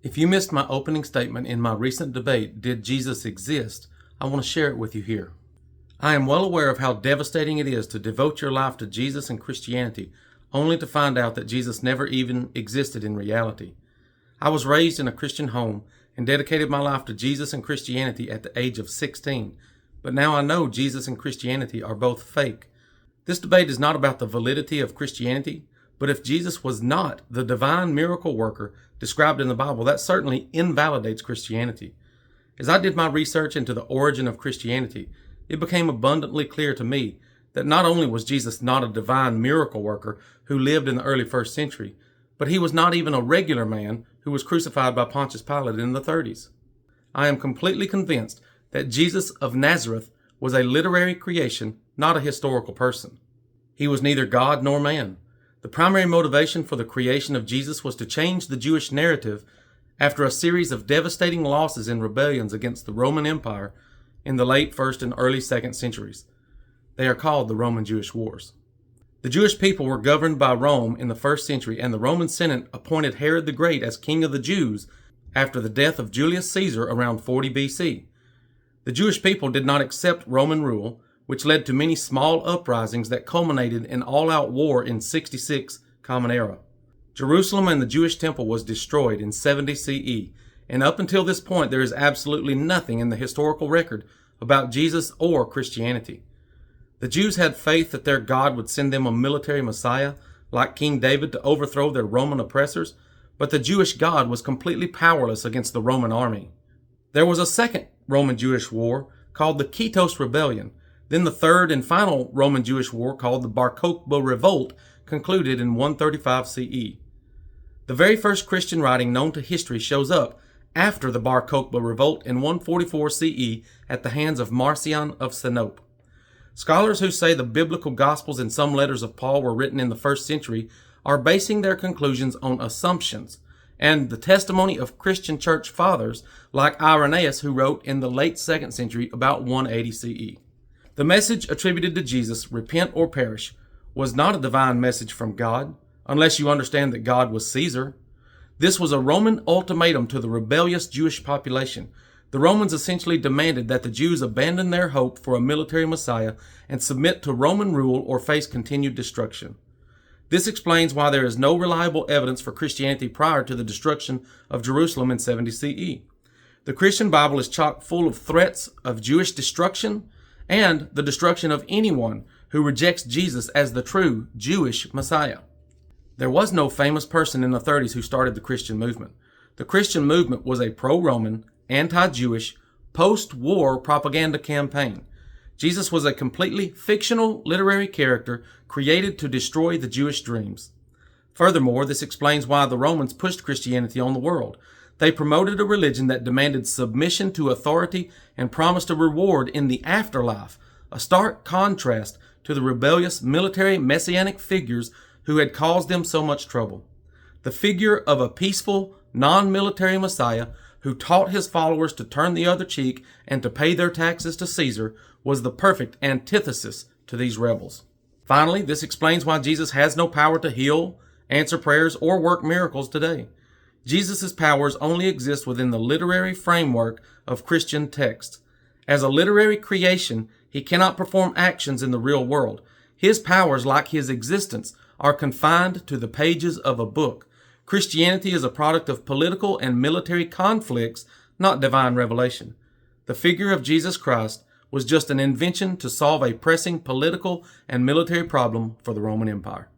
If you missed my opening statement in my recent debate, Did Jesus Exist?, I want to share it with you here. I am well aware of how devastating it is to devote your life to Jesus and Christianity, only to find out that Jesus never even existed in reality. I was raised in a Christian home and dedicated my life to Jesus and Christianity at the age of 16, but now I know Jesus and Christianity are both fake. This debate is not about the validity of Christianity, but if Jesus was not the divine miracle worker described in the Bible, that certainly invalidates Christianity. As I did my research into the origin of Christianity, it became abundantly clear to me that not only was Jesus not a divine miracle worker who lived in the early 1st century, but he was not even a regular man who was crucified by Pontius Pilate in the 30s. I am completely convinced that Jesus of Nazareth was a literary creation, not a historical person. He was neither God nor man. The primary motivation for the creation of Jesus was to change the Jewish narrative after a series of devastating losses and rebellions against the Roman Empire in the late 1st and early 2nd centuries. They are called the Roman-Jewish Wars. The Jewish people were governed by Rome in the 1st century, and the Roman Senate appointed Herod the Great as king of the Jews after the death of Julius Caesar around 40 BC. The Jewish people did not accept Roman rule, which led to many small uprisings that culminated in all-out war in 66 Common Era. Jerusalem and the Jewish temple was destroyed in 70 CE, and up until this point there is absolutely nothing in the historical record about Jesus or Christianity. The Jews had faith that their God would send them a military Messiah, like King David, to overthrow their Roman oppressors, but the Jewish God was completely powerless against the Roman army. There was a second Roman-Jewish war called the Kitos Rebellion. Then the third and final Roman-Jewish war, called the Bar Kokhba Revolt, concluded in 135 CE. The very first Christian writing known to history shows up after the Bar Kokhba Revolt in 144 CE at the hands of Marcion of Sinope. Scholars who say the biblical Gospels and some letters of Paul were written in the 1st century are basing their conclusions on assumptions and the testimony of Christian church fathers like Irenaeus, who wrote in the late 2nd century about 180 CE. The message attributed to Jesus, repent or perish, was not a divine message from God, unless you understand that God was Caesar. This was a Roman ultimatum to the rebellious Jewish population. The Romans essentially demanded that the Jews abandon their hope for a military Messiah and submit to Roman rule or face continued destruction. This explains why there is no reliable evidence for Christianity prior to the destruction of Jerusalem in 70 CE. The Christian Bible is chock full of threats of Jewish destruction and the destruction of anyone who rejects Jesus as the true Jewish Messiah. There was no famous person in the 30s who started the Christian movement. The Christian movement was a pro-Roman, anti-Jewish, post-war propaganda campaign. Jesus was a completely fictional literary character created to destroy the Jewish dreams. Furthermore, this explains why the Romans pushed Christianity on the world. They promoted a religion that demanded submission to authority and promised a reward in the afterlife, a stark contrast to the rebellious military messianic figures who had caused them so much trouble. The figure of a peaceful, non-military Messiah who taught his followers to turn the other cheek and to pay their taxes to Caesar was the perfect antithesis to these rebels. Finally, this explains why Jesus has no power to heal, answer prayers, or work miracles today. Jesus' powers only exist within the literary framework of Christian texts. As a literary creation, he cannot perform actions in the real world. His powers, like his existence, are confined to the pages of a book. Christianity is a product of political and military conflicts, not divine revelation. The figure of Jesus Christ was just an invention to solve a pressing political and military problem for the Roman Empire.